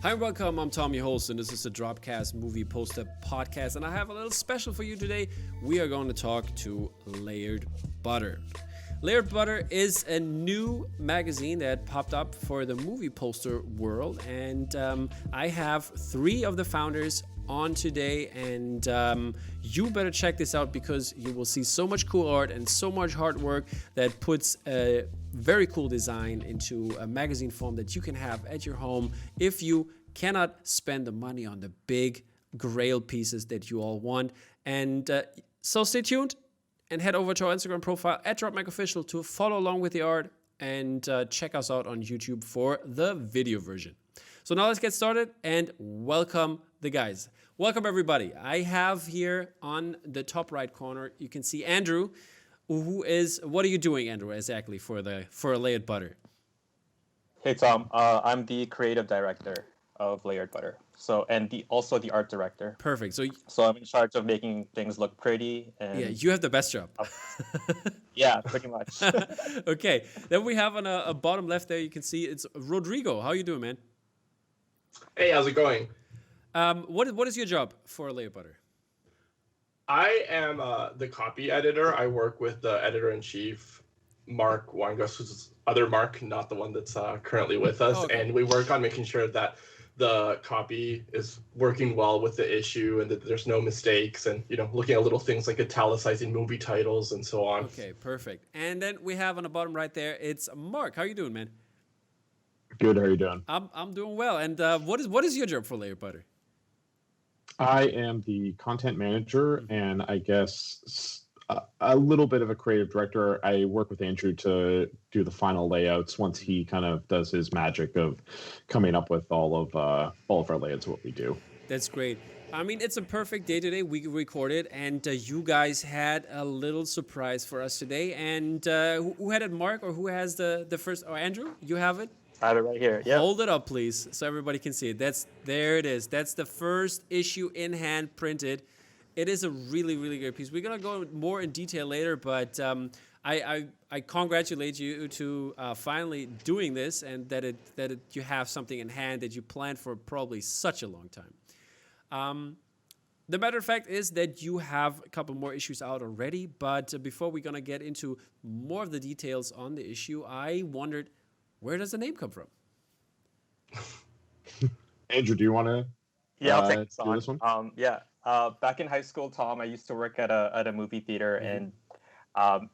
Hi and welcome, I'm Tommy Holston. This is the DROPCAST movie poster podcast, and I have a little special for you today. We are going to talk to Layered Butter. Layered Butter is a new magazine that popped up for the movie poster world, and I have three of the founders on today, and you better check this out because you will see so much cool art and so much hard work that puts a very cool design into a magazine form that you can have at your home if you cannot spend the money on the big grail pieces that you all want. And so stay tuned and head over to our Instagram profile at DropMacOfficial to follow along with the art and check us out on YouTube for the video version. So now let's get started and welcome the guys. Welcome everybody. I have here on the top right corner, you can see Andrew, who is, what are you doing, Andrew, exactly for Layered Butter? Hey Tom, I'm the creative director of Layered Butter. So also the art director. Perfect. So I'm in charge of making things look pretty and yeah, you have the best job. Yeah, pretty much. Okay. Then we have on a bottom left there, you can see it's Rodrigo. How you doing, man? Hey, how's it going? What is your job for Layered Butter? I am the copy editor. I work with the editor-in-chief, Mark Weingus, who's other Mark, not the one that's currently with us. Okay. And we work on making sure that the copy is working well with the issue and that there's no mistakes and, looking at little things like italicizing movie titles and so on. Okay, perfect. And then we have on the bottom right there, it's Mark. How you doing, man? Good. How are you doing? I'm doing well. And what is your job for Layered Butter? I am the content manager, and I guess a little bit of a creative director. I work with Andrew to do the final layouts once he kind of does his magic of coming up with all of our layouts of what we do. That's great. I mean, it's a perfect day today. We recorded, and you guys had a little surprise for us today. And who had it, Mark, or who has the first? Or Andrew, you have it? I have it right here. Yeah. Hold it up, please, so everybody can see it. There it is. That's the first issue in hand printed. It is a really, really great piece. We're gonna go more in detail later, but I congratulate you to finally doing this and that you have something in hand that you planned for probably such a long time. The matter of fact is that you have a couple more issues out already, but before we're gonna get into more of the details on the issue, I wondered, where does the name come from? Andrew, do you want to? Yeah, I'll take this do this one. Back in high school, Tom, I used to work at a movie theater, and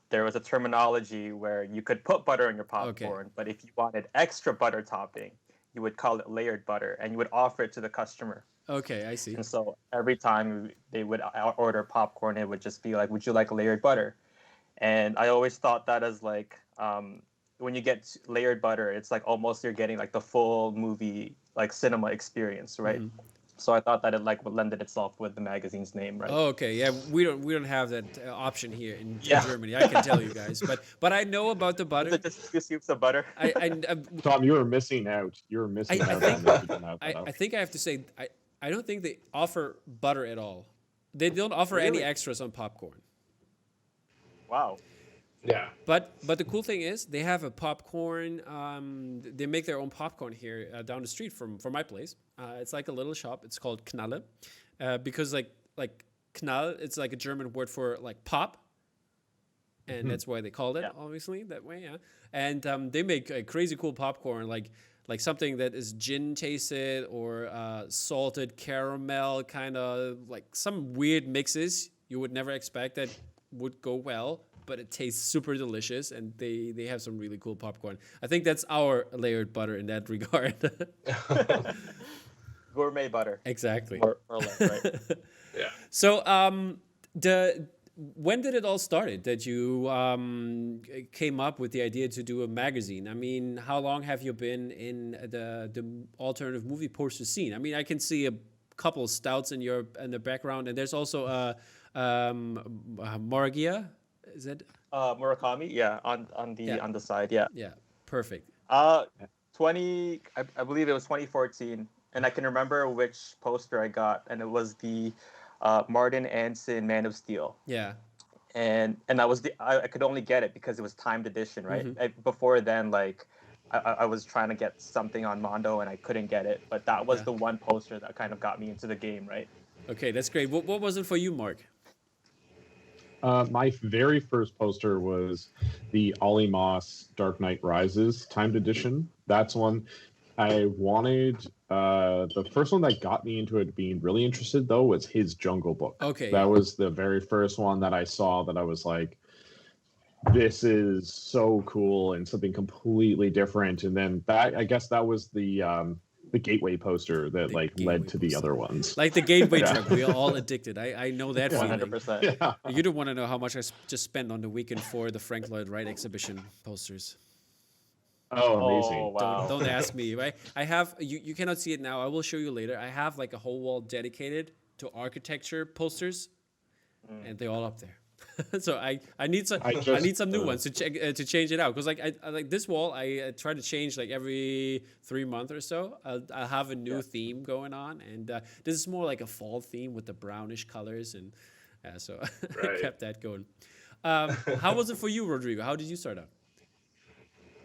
there was a terminology where you could put butter on your popcorn, but if you wanted extra butter topping, you would call it layered butter, and you would offer it to the customer. Okay, I see. And so every time they would order popcorn, it would just be like, "Would you like layered butter?" And I always thought that as like, when you get layered butter, it's like almost you're getting like the full movie, like cinema experience, right? Mm-hmm. So I thought that it like would lend itself with the magazine's name, right? Oh, okay. Yeah, we don't have that option here in Germany. I can tell you guys, but I know about the butter. Is it just 2 scoops of butter? Tom, you were missing out. I think I have to say I don't think they offer butter at all. They don't offer any extras on popcorn. Wow. Yeah. But the cool thing is they have a popcorn. They make their own popcorn here down the street from my place. It's like a little shop. It's called Knalle, because like Knall, it's like a German word for like pop, and that's why they called it obviously that way. Yeah. And they make a crazy cool popcorn like something that is gin tasted or salted caramel, kind of like some weird mixes you would never expect that would go well. But it tastes super delicious, and they have some really cool popcorn. I think that's our layered butter in that regard. Gourmet butter. Exactly. Or less, right? Yeah. So, when did it all started that you came up with the idea to do a magazine? I mean, how long have you been in the alternative movie poster scene? I mean, I can see a couple of stouts in the background, and there's also Moragia. Is it Murakami? Yeah, on the side. Yeah. Yeah, perfect. I believe it was 2014, and I can remember which poster I got, and it was the Martin Anson Man of Steel. Yeah. And that was I could only get it because it was timed edition, right? Before then, like I was trying to get something on Mondo and I couldn't get it, but that was Yeah. the one poster that kind of got me into the game, right? Okay, that's great. What was it for you, Mark? My very first poster was the Ollie Moss Dark Knight Rises timed edition. That's one I wanted. The first one that got me into it being really interested, though, was his Jungle Book. Okay, That yeah. was the very first one that I saw that I was like, this is so cool and something completely different. And then I guess that was the gateway poster that The led gateway to the poster. other ones. Like the gateway Yeah. drug, we are all addicted. I know that One feeling. hundred percent. Yeah. You don't want to know how much I just spent on the weekend for the Frank Lloyd Wright exhibition posters. Oh, Oh amazing. wow! Don't ask me, right? I have you cannot see it now. I will show you later. I have like a whole wall dedicated to architecture posters, and they're all up there. So I need some I need some new ones to to change it out, because like I like this wall I try to change like every 3 months or so. I'll have a new theme going on, and this is more like a fall theme with the brownish colors, and so I Right. kept that going. How was it for you, Rodrigo? How did you start out?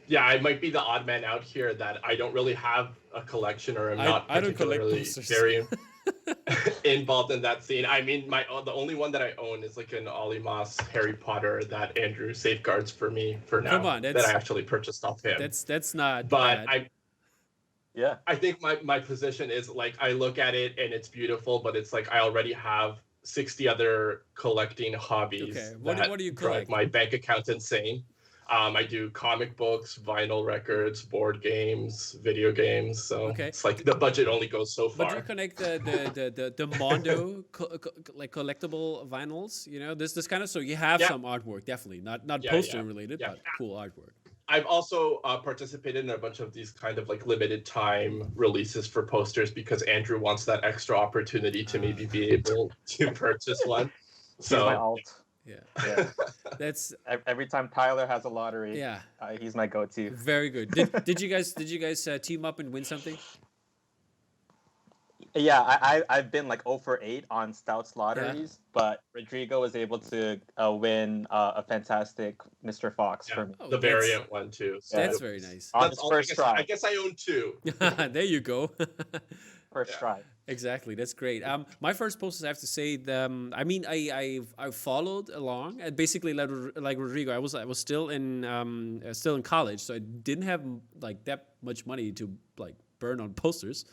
Yeah, I might be the odd man out here that I don't really have a collection, or I'm not I don't collect particularly posters. very involved in that scene. I mean, the only one that I own is like an Ollie Moss Harry Potter that Andrew safeguards for me for now. Come on, that that's- I actually purchased off him. That's not But bad. Yeah, I think my position is like, I look at it and it's beautiful, but it's like I already have 60 other collecting hobbies. Okay, what do you drive collect? my bank account insane. I do comic books, vinyl records, board games, video games. So Okay. it's like the budget only goes so But do far. you connect the Mondo like collectible vinyls? You know, this kind of, so you have Yeah. some artwork, definitely not Yeah, poster yeah, related, yeah. but cool artwork. I've also participated in a bunch of these kind of like limited time releases for posters because Andrew wants that extra opportunity to maybe be able to purchase one. he's my So alt. Yeah, Yeah, that's every time Tyler has a lottery, yeah, he's my go-to. very good. Did you guys team up and win something? Yeah, I've been like 0 for 8 on Stouts lotteries, but Rodrigo was able to win a fantastic Mr. Fox yeah, for me. Oh, the that's- variant one too. So That's very nice. On that's his all, first try. I guess I own two. There you go. First Yeah. try. Exactly, that's great. My first posters, I have to say, I mean, I followed along, and basically like Rodrigo. I was still in college, so I didn't have like that much money to like burn on posters,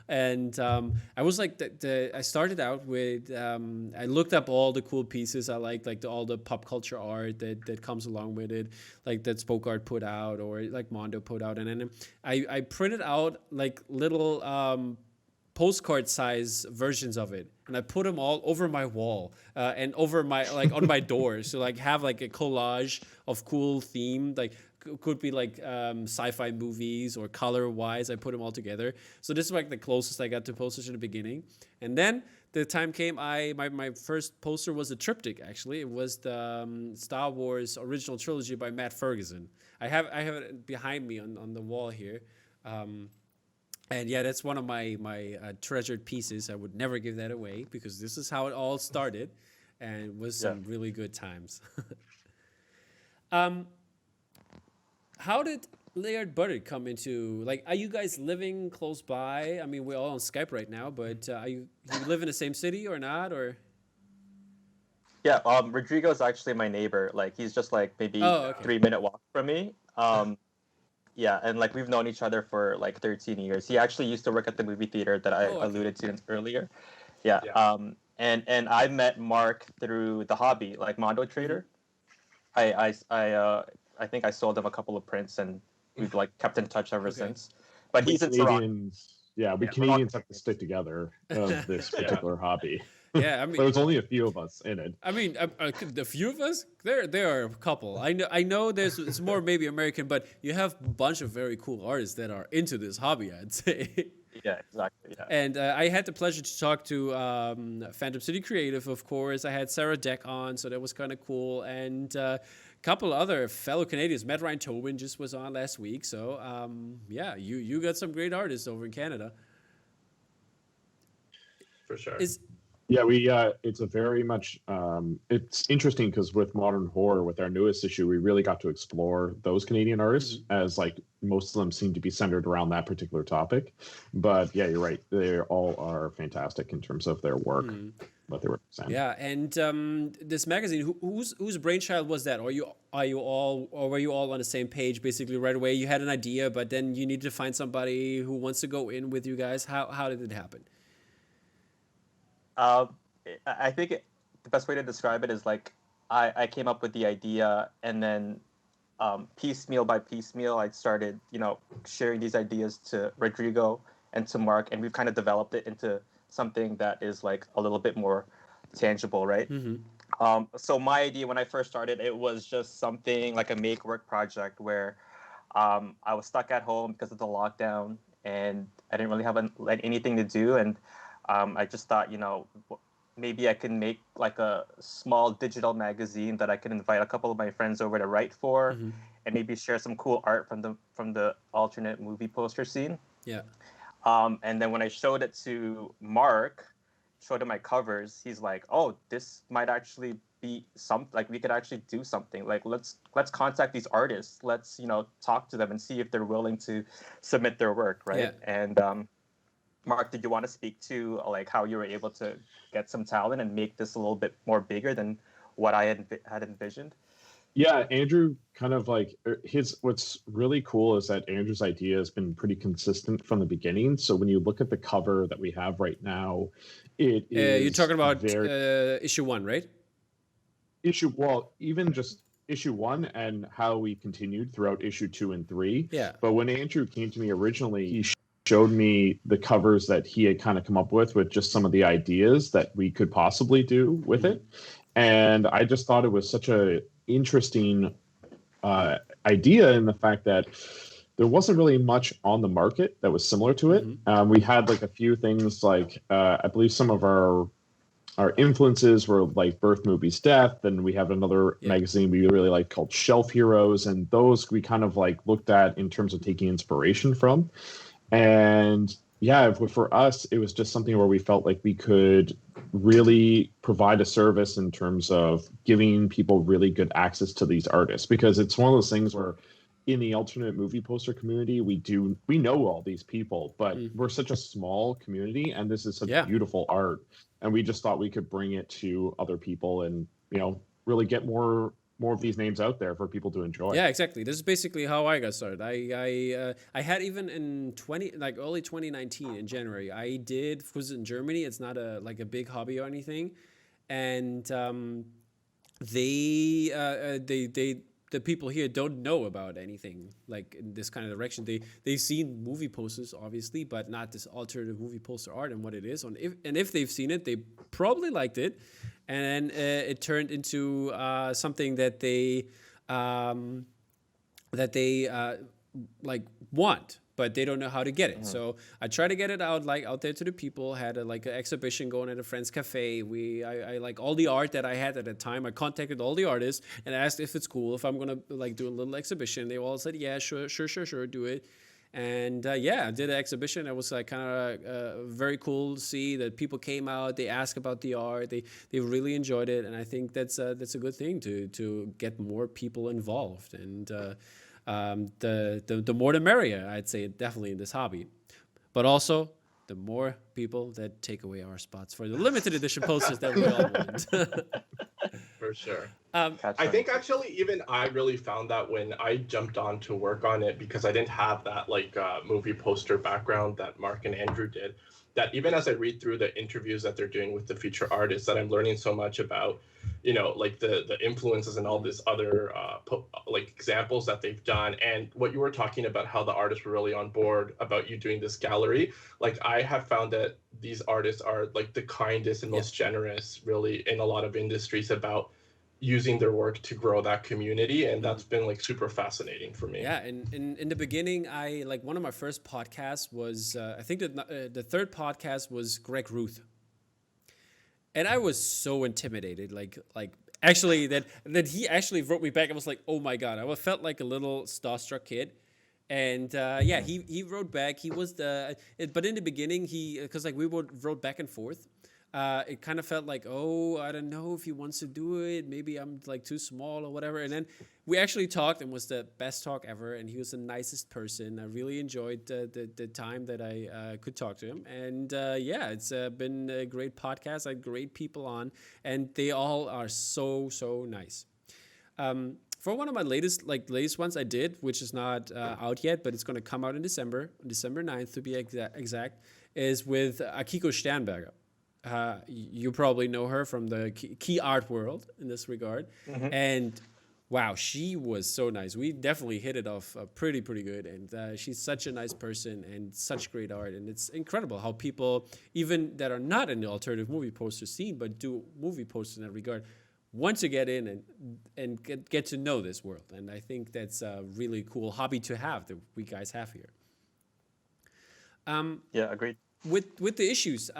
and I was like I started out with I looked up all the cool pieces I liked, like all the pop culture art that comes along with it, like that Spoke Art put out or like Mondo put out, and then I printed out like little postcard size versions of it, and I put them all over my wall and over my like on my door, so like have like a collage of cool theme, like could be like sci-fi movies or color wise. I put them all together, so this is like the closest I got to posters in the beginning. And then the time came, my first poster was a triptych. Actually, it was the Star Wars original trilogy by Matt Ferguson. I have it behind me on the wall here. And yeah, that's one of my treasured pieces. I would never give that away because this is how it all started, and it was some really good times. How did Layered Butter come into, like, are you guys living close by? I mean, we're all on Skype right now, but do you live in the same city or not? Or Yeah, Rodrigo's actually my neighbor. Like he's just like maybe Oh, okay. 3-minute walk from me. Yeah, and like we've known each other for like 13 years. He actually used to work at the movie theater that I Oh, okay. alluded to earlier. Yeah. Yeah. And I met Mark through the hobby, like Mondo Trader. I think I sold him a couple of prints, and we've like kept in touch ever Okay. since. But We he's in Toronto. Canadians, yeah, we Yeah, Canadians have to stick together of this Yeah. particular hobby. yeah, I mean, There's only a few of us in it. I mean, the few of us, there are a couple. I know it's more maybe American, but you have a bunch of very cool artists that are into this hobby, I'd say. Yeah, exactly. Yeah. And I had the pleasure to talk to Phantom City Creative, of course. I had Sarah Deck on, so that was kind of cool. And a couple other fellow Canadians. Matt Ryan Tobin just was on last week. So, yeah, you got some great artists over in Canada. For sure. Yeah, we it's a very much it's interesting because with modern horror, with our newest issue, we really got to explore those Canadian artists as like most of them seem to be centered around that particular topic. But yeah, you're right. They all are fantastic in terms of their work, what they represent. Yeah, and this magazine, whose brainchild was that? Or were you all on the same page basically right away? You had an idea, but then you needed to find somebody who wants to go in with you guys. How did it happen? I think the best way to describe it is like I came up with the idea, and then piecemeal by piecemeal, I started, sharing these ideas to Rodrigo and to Mark, and we've kind of developed it into something that is like a little bit more tangible, right? So my idea when I first started, it was just something like a make work project where I was stuck at home because of the lockdown, and I didn't really have anything to do, and I just thought, maybe I can make like a small digital magazine that I can invite a couple of my friends over to write for, and maybe share some cool art from the alternate movie poster scene. Yeah. And then when I showed it to Mark, showed him my covers, he's like, "Oh, this might actually be like we could actually do something. Like let's contact these artists. Let's talk to them and see if they're willing to submit their work, right?" Yeah. And Mark, did you want to speak to like how you were able to get some talent and make this a little bit more bigger than what I had envisioned? Yeah, Andrew kind of like what's really cool is that Andrew's idea has been pretty consistent from the beginning. So when you look at the cover that we have right now, it is you're talking about issue 1, right? Even just issue 1 and how we continued throughout issue 2 and 3. Yeah. But when Andrew came to me originally, he showed me the covers that he had kind of come up with just some of the ideas that we could possibly do with it. And I just thought it was such a interesting idea in the fact that there wasn't really much on the market that was similar to it. We had like a few things like I believe some of our influences were like Birth Movies Death, and we have another magazine we really like called Shelf Heroes, and those we kind of like looked at in terms of taking inspiration from. And yeah, for us, it was just something where we felt like we could really provide a service in terms of giving people really good access to these artists, because it's one of those things where in the alternate movie poster community, we know all these people, but we're such a small community, and this is such beautiful art, and we just thought we could bring it to other people and really get more of these names out there for people to enjoy. Yeah, exactly. This is basically how I got started. I had even in early 2019 in January, I was in Germany. It's not a big hobby or anything, and the people here don't know about anything like in this kind of direction. They've seen movie posters obviously, but not this alternative movie poster art and what it is. If they've seen it, they probably liked it, and it turned into something that they want, but they don't know how to get it. So I try to get it out there to the people. Had an exhibition going at a friend's cafe. I like all the art that I had at the time. I contacted all the artists and asked if it's cool if I'm gonna do a little exhibition. They all said yeah, sure, do it. And I did an exhibition. It was kind of very cool to see that people came out. They asked about the art. They really enjoyed it, and I think that's a good thing to get more people involved. And the more the merrier, I'd say, definitely in this hobby. But also, the more people that take away our spots for the limited edition posters that we all want. For sure. I think actually even I really found that when I jumped on to work on it, because I didn't have that movie poster background that Mark and Andrew did, that even as I read through the interviews that they're doing with the feature artists, that I'm learning so much about, the influences and all this other examples that they've done. And what you were talking about, how the artists were really on board about you doing this gallery. I have found that these artists are the kindest and most generous really in a lot of industries about using their work to grow that community, and that's been super fascinating for me. Yeah, and in the beginning, I one of my first podcasts was I think the third podcast was Greg Ruth, and I was so intimidated, actually that he actually wrote me back. I was like, oh my god, I felt like a little starstruck kid. And he wrote back. He was but in the beginning because we wrote back and forth. it kind of felt like, oh, I don't know if he wants to do it. Maybe I'm like too small or whatever. And then we actually talked, and was the best talk ever. And he was the nicest person. I really enjoyed the time that I could talk to him. And yeah, it's been a great podcast. I had great people on, and they all are so nice. For one of my latest ones I did, which is not out yet, but it's going to come out in December 9th to be exact, is with Akiko Sternberger. You probably know her from the key art world in this regard. Mm-hmm. And wow, she was so nice. We definitely hit it off pretty good. And she's such a nice person and such great art. And it's incredible how people, even that are not in the alternative movie poster scene, but do movie posters in that regard, want to get in and get to know this world. And I think that's a really cool hobby to have that we guys have here. Yeah, agreed. With the issues,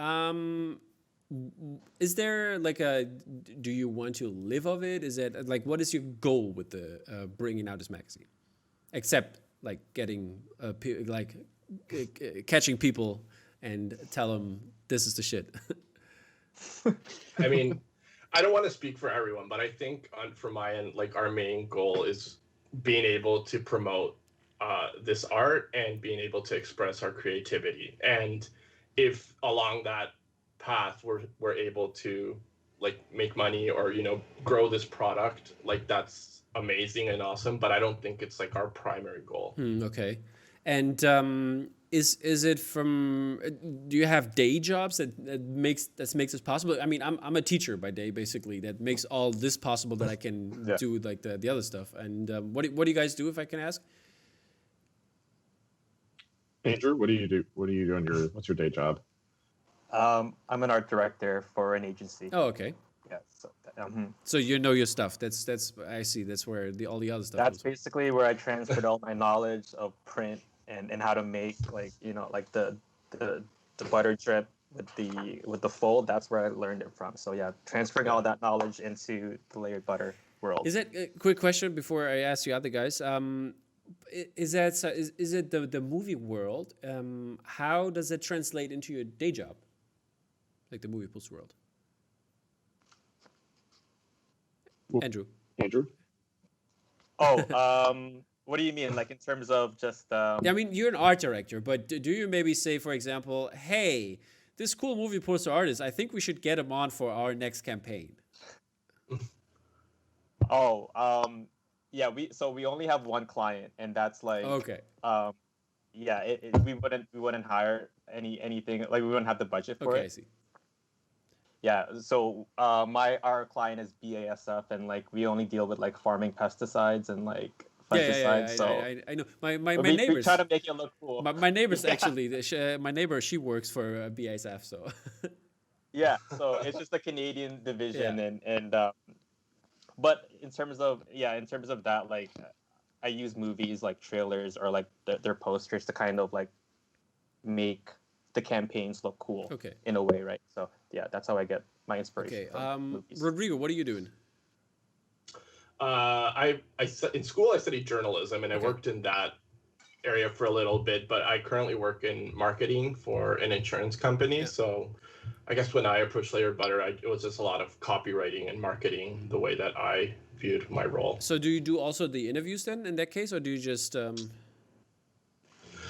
is there like do you want to live of it? Is it like, what is your goal with the bringing out this magazine? Except like getting catching people and tell them this is the shit. I mean, I don't want to speak for everyone, but I think from my end, like our main goal is being able to promote this art and being able to express our creativity. And if along that path we're able to like make money or, you know, grow this product, like that's amazing and awesome. But I don't think it's like our primary goal. Okay. And is it from? Do you have day jobs that makes this possible? I mean, I'm a teacher by day, basically. That makes all this possible that I can do like the other stuff. And what do you guys do, if I can ask? Andrew, what do you do? What do you do on what's your day job? I'm an art director for an agency. Oh, okay. Yeah. So you know your stuff. That's I see. That's where all the other stuff. That's basically where I transferred all my knowledge of print and how to make, like, you know, like the butter drip with the fold. That's where I learned it from. So yeah, transferring all that knowledge into the layered butter world. Is it a quick question before I ask you other guys? Is it the movie world? How does it translate into your day job, like the movie post world? Well, Andrew. Oh, what do you mean? Like in terms of just? Yeah, I mean, you're an art director, but do you maybe say, for example, hey, this cool movie poster artist, I think we should get him on for our next campaign? Yeah, we only have one client, and that's like okay. Yeah, we wouldn't hire anything, like we wouldn't have the budget for it. Okay, I see. Yeah, so our client is BASF, and like we only deal with like farming pesticides and like fungicides. I know. My we neighbors try to make it look cool. My neighbors actually, my neighbor, she works for BASF, so. Yeah, so it's just a Canadian division, and but in terms of that, like I use movies like trailers or like their posters to kind of like make the campaigns look cool. Okay. In a way, right? So yeah, that's how I get my inspiration. Okay. From movies. Rodrigo, what are you doing? In school I studied journalism, and I worked in that area for a little bit, but I currently work in marketing for an insurance company. So I guess when I approached Layered Butter, it was just a lot of copywriting and marketing, the way that I viewed my role. So do you do also the interviews then in that case, or do you just...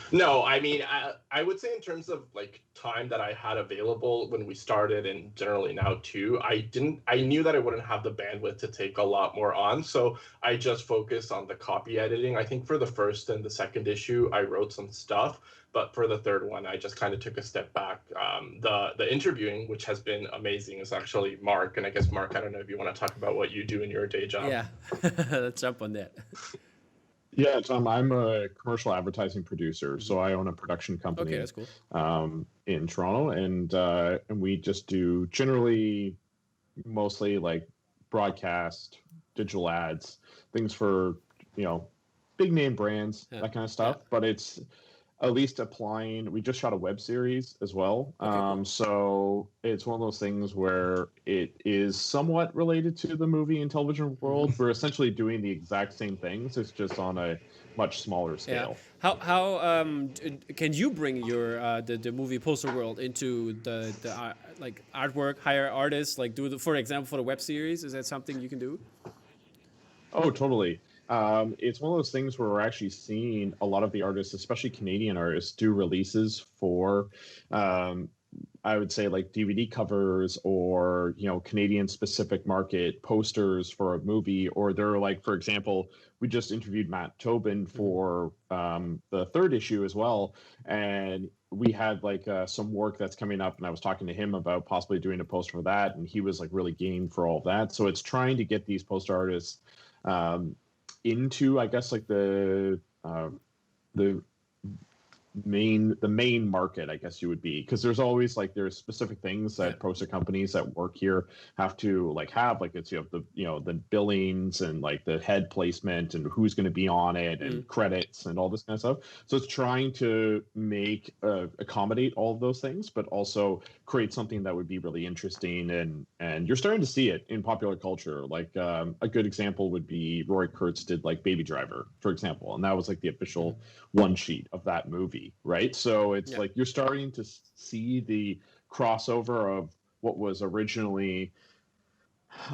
No, I mean, I would say in terms of like time that I had available when we started, and generally now too, I knew that I wouldn't have the bandwidth to take a lot more on. So I just focused on the copy editing. I think for the first and the second issue, I wrote some stuff, but for the third one, I just kind of took a step back. The interviewing, which has been amazing, is actually Mark. And I guess, Mark, I don't know if you want to talk about what you do in your day job. Yeah, let's jump on that. Yeah, Tom, I'm a commercial advertising producer, so I own a production company. Okay, that's cool. In Toronto, and we just do generally mostly like broadcast, digital ads, things for, you know, big name brands, that kind of stuff. Yeah. But at least applying. We just shot a web series as well. Okay, cool. So it's one of those things where it is somewhat related to the movie and television world. We're essentially doing the exact same things. It's just on a much smaller scale. Yeah. How can you bring your the movie poster world into the like artwork, hire artists, like for example, for the web series? Is that something you can do? Oh, totally. It's one of those things where we're actually seeing a lot of the artists, especially Canadian artists, do releases for, I would say, like DVD covers or, Canadian specific market posters for a movie. Or they're like, for example, we just interviewed Matt Tobin for the third issue as well. And we had like some work that's coming up, and I was talking to him about possibly doing a poster for that. And he was like really game for all of that. So it's trying to get these poster artists into, I guess, like the main market, I guess you would be, because there's always like there's specific things that poster companies that work here have to have like it's the billings and like the head placement and who's going to be on it and credits and all this kind of stuff. So it's trying to make accommodate all of those things, but also create something that would be really interesting, and you're starting to see it in popular culture. Like a good example would be Roy Kurtz did like Baby Driver, for example, and that was like the official one sheet of that movie, right? So it's like you're starting to see the crossover of what was originally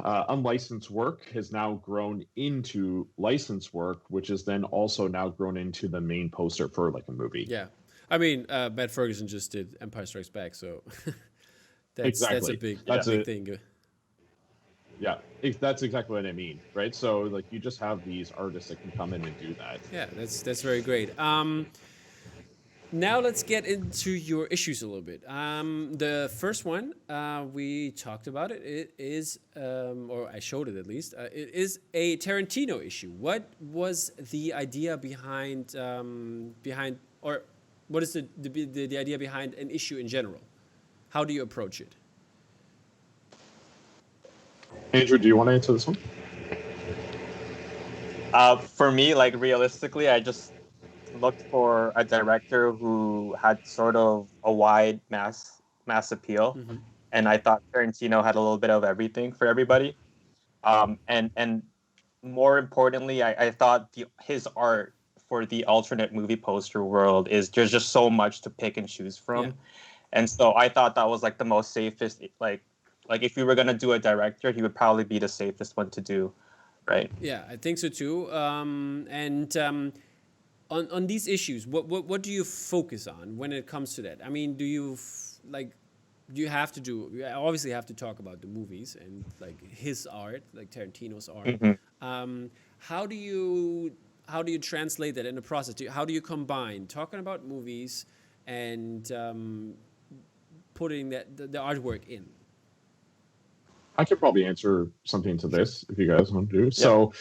unlicensed work has now grown into licensed work, which is then also now grown into the main poster for like a movie. Yeah. I mean, Matt Ferguson just did Empire Strikes Back, so that's a big thing. Yeah, that's exactly what I mean, right? So like you just have these artists that can come in and do that. Yeah, that's very great. Now let's get into your issues a little bit. The first one, we talked about it. It is, or I showed it at least. It is a Tarantino issue. What was the idea behind, or what is the idea behind an issue in general? How do you approach it? Andrew, do you want to answer this one? For me, like realistically, I just looked for a director who had sort of a wide mass appeal, and I thought Tarantino had a little bit of everything for everybody. And more importantly, I thought his art for the alternate movie poster world there's just so much to pick and choose from, and so I thought that was like the most safest. Like if we were gonna do a director, he would probably be the safest one to do, right? Yeah, I think so too. On these issues, what do you focus on when it comes to that? I mean, do you obviously have to talk about the movies and like his art, like Tarantino's art. How do you translate that in the process? How do you combine talking about movies and putting the artwork in? I could probably answer something to this if you guys want to do. So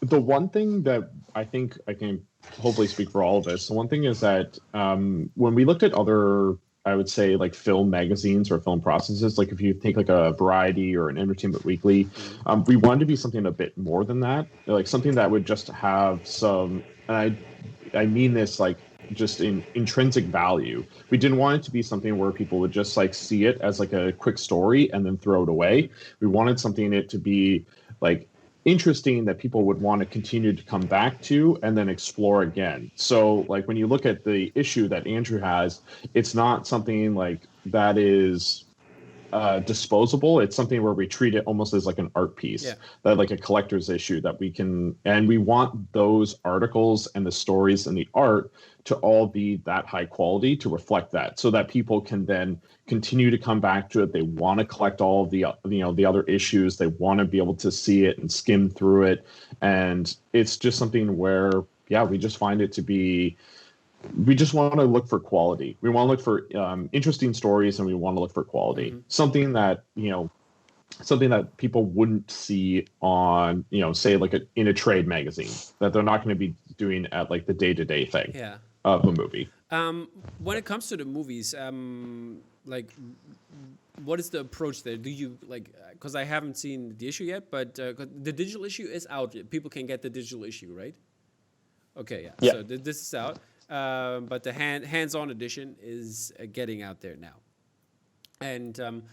the one thing that I think I can hopefully speak for all of us, the one thing is that when we looked at other, I would say like film magazines or film processes, like if you take like a Variety or an Entertainment Weekly, we wanted to be something a bit more than that, like something that would just have some, and I mean this like just in intrinsic value. We didn't want it to be something where people would just like see it as like a quick story and then throw it away. We wanted something in it to be like interesting that people would want to continue to come back to and then explore again. So like when you look at the issue that Andrew has, it's not something like that is disposable. It's something where we treat it almost as like an art piece, that like a collector's issue that we can, and we want those articles and the stories and the art to all be that high quality to reflect that, so that people can then continue to come back to it. They want to collect all of the the other issues. They want to be able to see it and skim through it, and it's just something where we just find it to be. We just want to look for quality. We want to look for interesting stories, and we want to look for quality. Something that people wouldn't see on say like in a trade magazine, that they're not going to be doing at like the day-to-day thing of a movie. When it comes to the movies, like what is the approach there? Do you like, because I haven't seen the issue yet, but the digital issue is out. People can get the digital issue, right? Okay, so this is out. but the hands-on edition is getting out there now. And I'm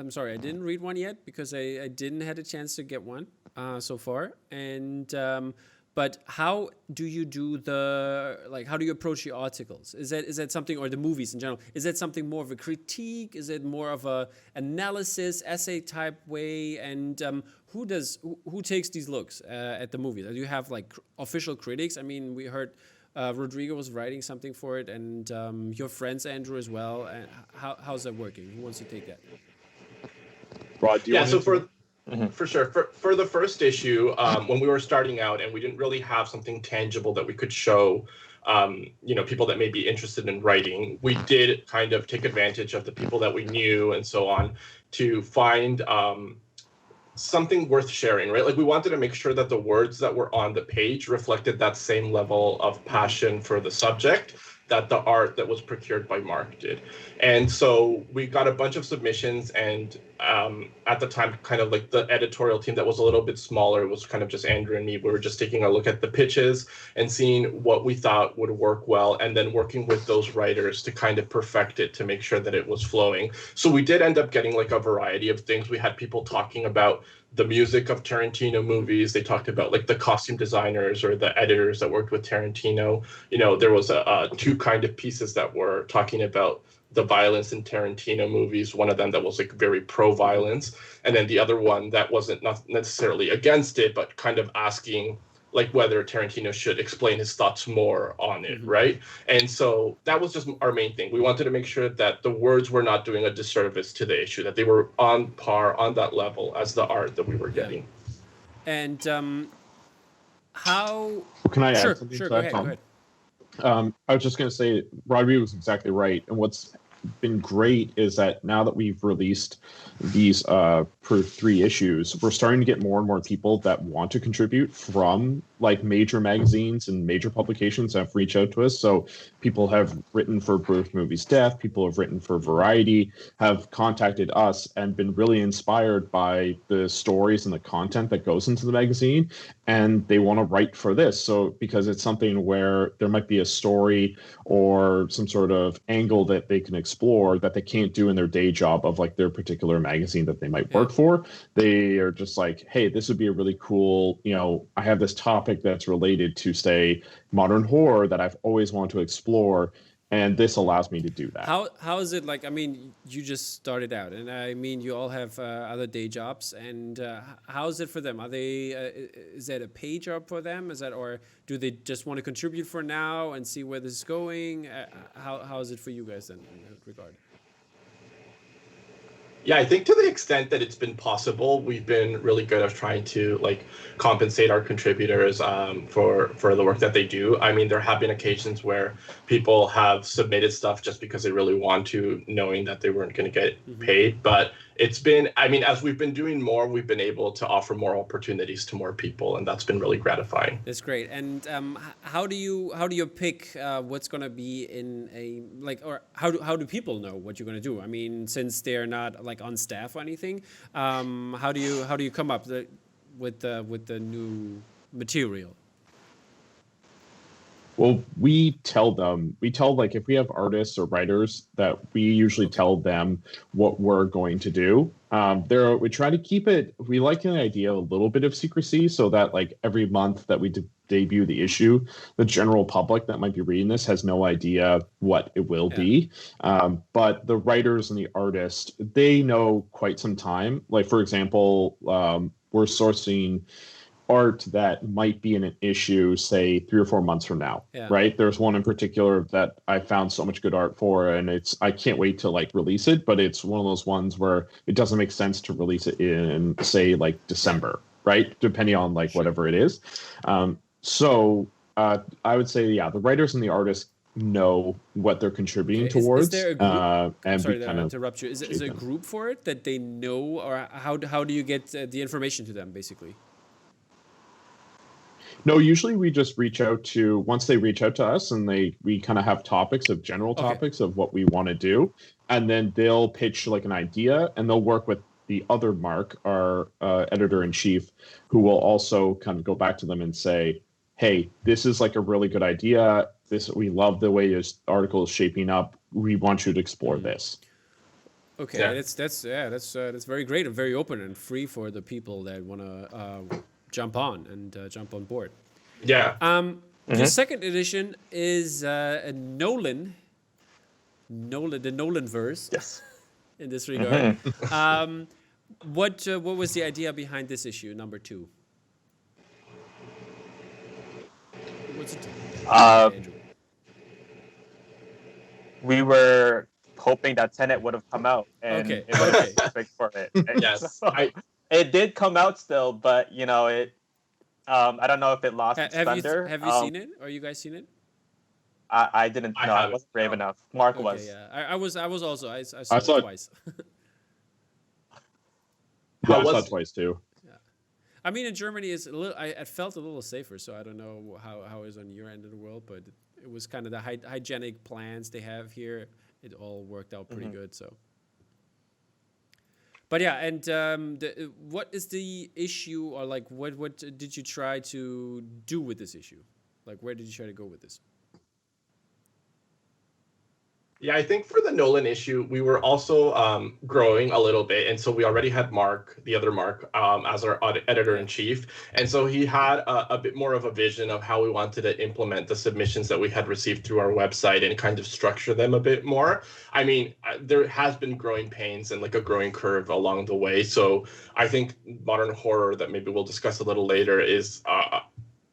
sorry, I didn't read one yet because I didn't had a chance to get one so far. And but how do you do how do you approach the articles? Is that something, or the movies in general? Is that something more of a critique? Is it more of a analysis, essay type way? And who takes these looks at the movies? Do you have like official critics? I mean, we heard Rodrigo was writing something for it, and your friends Andrew as well. And how's that working? Who wants to take that? Rod, do you want to? For sure. For the first issue, when we were starting out and we didn't really have something tangible that we could show, people that may be interested in writing, we did kind of take advantage of the people that we knew and so on to find something worth sharing, right? Like we wanted to make sure that the words that were on the page reflected that same level of passion for the subject that the art that was procured by Mark did. And so we got a bunch of submissions, and at the time, kind of like the editorial team that was a little bit smaller, it was kind of just Andrew and me. We were just taking a look at the pitches and seeing what we thought would work well, and then working with those writers to kind of perfect it to make sure that it was flowing. So we did end up getting like a variety of things. We had people talking about the music of Tarantino movies. They talked about like the costume designers or the editors that worked with Tarantino. There was two kind of pieces that were talking about the violence in Tarantino movies. One of them that was like very pro-violence, and then the other one that wasn't not necessarily against it, but kind of asking like whether Tarantino should explain his thoughts more on it, right? And so that was just our main thing. We wanted to make sure that the words were not doing a disservice to the issue, that they were on par, on that level as the art that we were getting. And how... Can I add something to that, Go ahead. I was just going to say, Rodrigo was exactly right. And what's been great is that now that we've released these per 3 issues, we're starting to get more and more people that want to contribute from like major magazines and major publications have reached out to us. So people have written for Birth Movies Death, people have written for Variety, have contacted us and been really inspired by the stories and the content that goes into the magazine, and they want to write for this. So because it's something where there might be a story or some sort of angle that they can explore that they can't do in their day job of like their particular magazine that they might work for, they are just like, hey, this would be a really cool, I have this topic that's related to, say, modern horror that I've always wanted to explore, and this allows me to do that. How is it like? I mean, you just started out, and I mean, you all have other day jobs, and how is it for them? Are they? Is that a pay job for them? Is that, or do they just want to contribute for now and see where this is going? How is it for you guys then in that regard? Yeah, I think to the extent that it's been possible, we've been really good at trying to like compensate our contributors for the work that they do. I mean, there have been occasions where people have submitted stuff just because they really want to, knowing that they weren't going to get paid. But it's been, I mean, as we've been doing more, we've been able to offer more opportunities to more people, and that's been really gratifying. That's great. And how do you pick what's going to be in a or how do people know what you're going to do? I mean, since they're not like on staff or anything, how do you come up with the new material? Well, we tell like if we have artists or writers that we usually tell them what we're going to do. We try to keep it, we like an idea, a little bit of secrecy, so that like every month that we debut the issue, the general public that might be reading this has no idea what it will be. But the writers and the artists, they know quite some time. Like, for example, we're sourcing art that might be in an issue, say 3 or 4 months from now, right? There's one in particular that I found so much good art for, and I can't wait to like release it, but it's one of those ones where it doesn't make sense to release it in, say, like December, right? Depending on like whatever it is. So I would say, the writers and the artists know what they're contributing towards. Is there a group? I'm sorry to interrupt you. Is there a group for it that they know, or how do you get the information to them, basically? No, usually we just reach out to, once they reach out to us, and we kind of have general topics of what we want to do, and then they'll pitch like an idea, and they'll work with the other Mark, our editor-in-chief, who will also kind of go back to them and say, hey, this is like a really good idea. We love the way this article is shaping up. We want you to explore this. Okay, yeah. That's very great and very open and free for the people that want to jump on and jump on board. Yeah. The second edition is a Nolan, the Nolan verse. Yes. In this regard, what was the idea behind this issue, number 2? What's it? We were hoping that Tenet would have come out, and it would have been perfect for it. And yes, so it did come out still, but it. I don't know if it lost its thunder. Have you seen it? Or you guys seen it? I didn't. I wasn't brave enough. Mark was. Yeah, I was also. I saw it twice. I saw it twice too. Yeah, I mean, in Germany, it's a little. I felt a little safer, so I don't know how it is on your end of the world, but it was kind of the hygienic plans they have here. It all worked out pretty good. So, but yeah, and what is the issue, or like what did you try to do with this issue? Like, where did you try to go with this? Yeah, I think for the Nolan issue, we were also growing a little bit. And so we already had Mark, the other Mark, as our editor-in-chief. And so he had a bit more of a vision of how we wanted to implement the submissions that we had received through our website and kind of structure them a bit more. I mean, there has been growing pains and like a growing curve along the way. So I think modern horror, that maybe we'll discuss a little later, is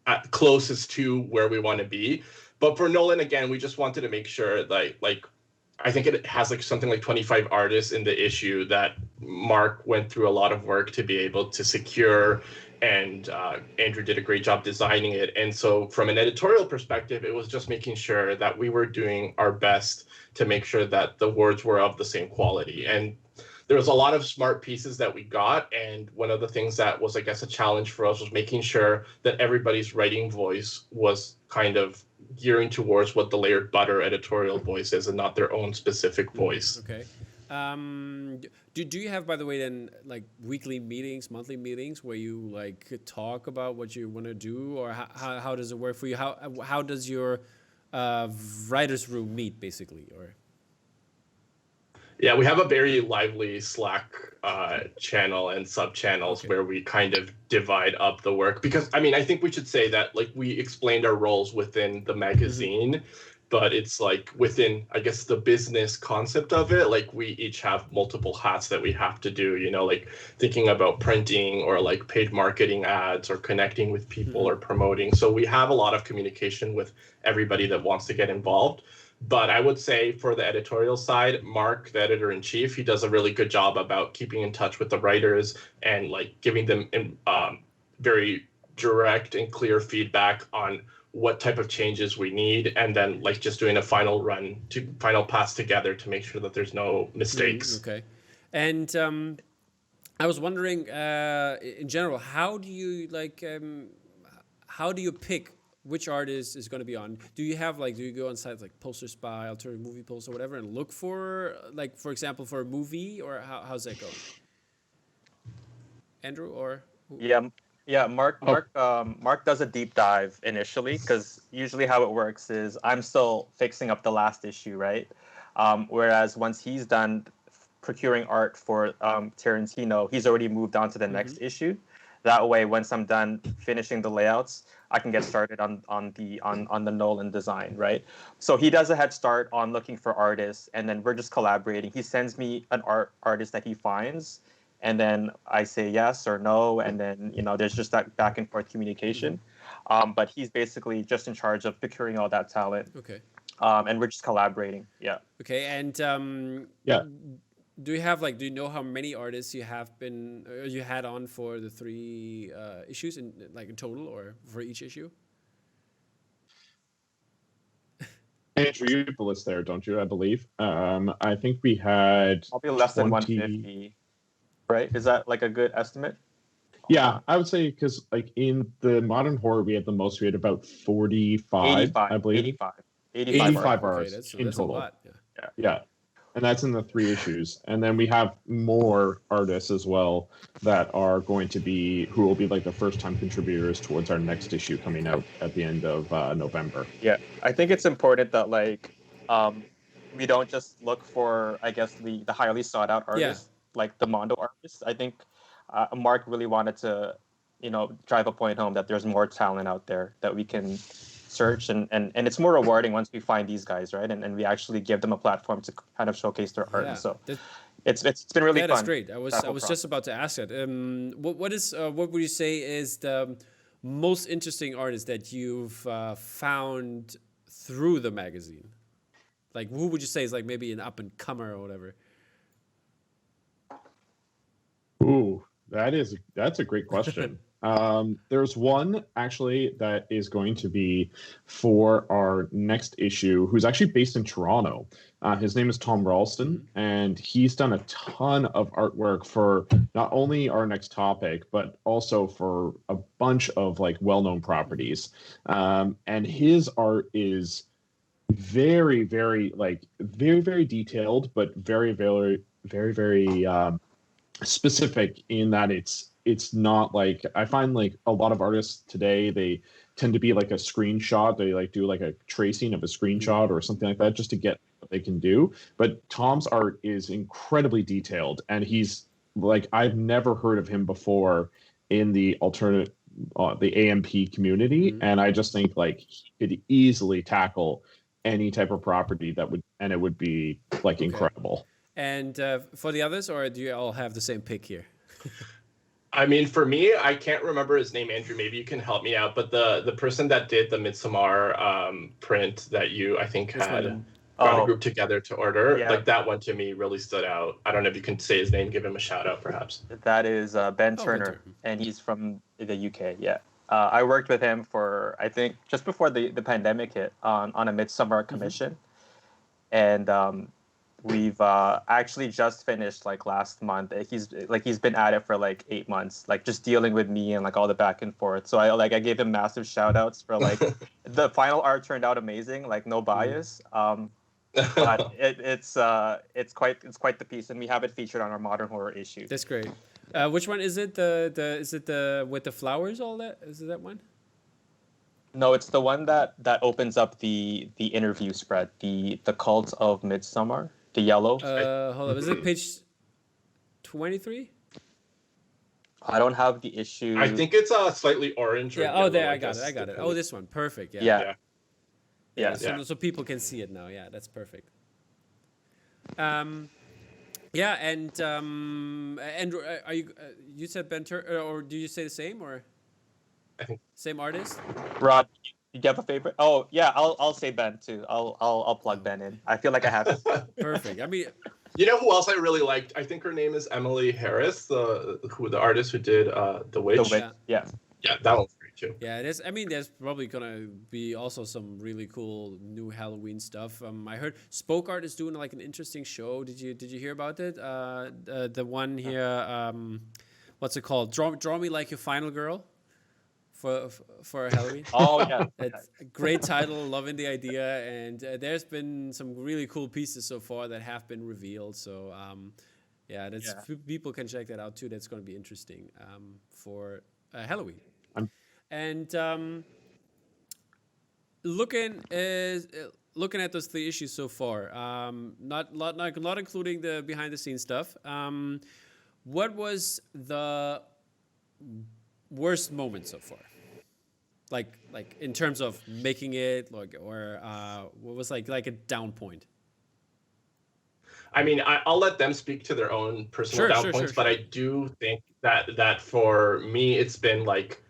at closest to where we want to be. But for Nolan, again, we just wanted to make sure that, like, I think it has like something like 25 artists in the issue that Mark went through a lot of work to be able to secure, and Andrew did a great job designing it. And so from an editorial perspective, it was just making sure that we were doing our best to make sure that the words were of the same quality. And there was a lot of smart pieces that we got. And one of the things that was, I guess, a challenge for us was making sure that everybody's writing voice was kind of gearing towards what the Layered Butter editorial voice is and not their own specific voice. Okay. Do you have, by the way, then, like weekly meetings, monthly meetings where you like talk about what you want to do, or how does it work for you? How does your writer's room meet, basically, or? Yeah, we have a very lively Slack channel and sub-channels where we kind of divide up the work. Because, I mean, I think we should say that, like, we explained our roles within the magazine, but it's, like, within, I guess, the business concept of it, like, we each have multiple hats that we have to do, you know, like, thinking about printing or, like, paid marketing ads or connecting with people or promoting. So we have a lot of communication with everybody that wants to get involved. But I would say for the editorial side, Mark, the editor-in-chief, he does a really good job about keeping in touch with the writers and like giving them very direct and clear feedback on what type of changes we need, and then like just doing a final pass together to make sure that there's no mistakes. Okay. And I was wondering, in general, how do you pick which artist is going to be on? Do you go on sites like Poster Spy, Alternative Movie Poster, or whatever, and look for, like, for example, for a movie, or how's that go? Andrew, or who? Yeah. Mark does a deep dive initially, because usually how it works is I'm still fixing up the last issue, right? Whereas once he's done procuring art for Tarantino, he's already moved on to the next issue. That way, once I'm done finishing the layouts, I can get started on the Nolan design, right? So he does a head start on looking for artists, and then we're just collaborating. He sends me an artist that he finds, and then I say yes or no, and then there's just that back and forth communication. But he's basically just in charge of procuring all that talent. Okay. And we're just collaborating. Yeah. Okay, and do you know how many artists you had on for the 3 issues in total, or for each issue? Andrew, you have the list there, don't you? I believe. I think we had probably less than 150. Right? Is that like a good estimate? Yeah, I would say, because like in the modern horror, we had the most. We had about 45, I believe. 85 artists that's in total. A lot. Yeah. And that's in the 3 issues. And then we have more artists as well that are going to be, who will be like the first-time contributors towards our next issue coming out at the end of November. Yeah, I think it's important that like we don't just look for, I guess, the highly sought-out artists, like the Mondo artists. I think Mark really wanted to, drive a point home that there's more talent out there that we can search, and it's more rewarding once we find these guys, right? And we actually give them a platform to kind of showcase their art. So it's been really fun. That's great. I was just about to ask that. What would you say is the most interesting artist that you've found through the magazine? Like, who would you say is like maybe an up and comer or whatever? Ooh, that's a great question. There's one actually that is going to be for our next issue, who's actually based in Toronto. His name is Tom Ralston, and he's done a ton of artwork for not only our next topic, but also for a bunch of like well-known properties. And his art is very, very very detailed, but very, very, very, very specific in that it's not like, I find like a lot of artists today, they tend to be like a screenshot. They like do like a tracing of a screenshot or something like that just to get what they can do. But Tom's art is incredibly detailed, and he's like, I've never heard of him before in the alternate, the AMP community. And I just think like he could easily tackle any type of property and it would be like incredible. And for the others, or do you all have the same pick here? I mean, for me, I can't remember his name, Andrew. Maybe you can help me out. But the person that did the Midsommar print that you, I think, had got a group together to order, like that one to me really stood out. I don't know if you can say his name, give him a shout out, perhaps. That is Ben Turner, and he's from the UK. Yeah, I worked with him for, I think, just before the pandemic hit on a Midsommar commission, and we've actually just finished like last month. He's been at it for like 8 months, like just dealing with me and like all the back and forth. So I gave him massive shout outs for like the final art turned out amazing, like no bias. But it's quite the piece, and we have it featured on our modern horror issue. That's great. Which one is it? Is it the with the flowers? All that, is it that one? No, it's the one that opens up the interview spread, the Cult of Midsommar. The yellow. Hold on. Is it page 23? I don't have the issue. I think it's slightly orange. Yeah. Oh, there. I got it. Oh, this one. Perfect. Yeah. So people can see it now. Yeah, that's perfect. Yeah, and Andrew, are you? You said Ben Turner, or do you say the same, or? I think same artist. Rod, you have a favorite? Oh yeah, I'll say Ben too. I'll plug Ben in. I feel like I have to. Perfect. I mean, you know who else I really liked? I think her name is Emily Harris, the artist who did The Witch. Yeah, that one's great too. Yeah, it is. I mean, there's probably gonna be also some really cool new Halloween stuff. I heard Spoke Art is doing like an interesting show. Did you hear about it? The one here, what's it called? Draw Me Like Your Final Girl. For Halloween. Oh yeah, it's a great title. Loving the idea, and there's been some really cool pieces so far that have been revealed. So people can check that out too. That's going to be interesting for Halloween. And looking at those 3 issues so far, not including the behind the scenes stuff. What was the worst moment so far? Like in terms of making it, or what was like a down point? I mean, I'll let them speak to their own personal down points, but I do think that for me, it's been like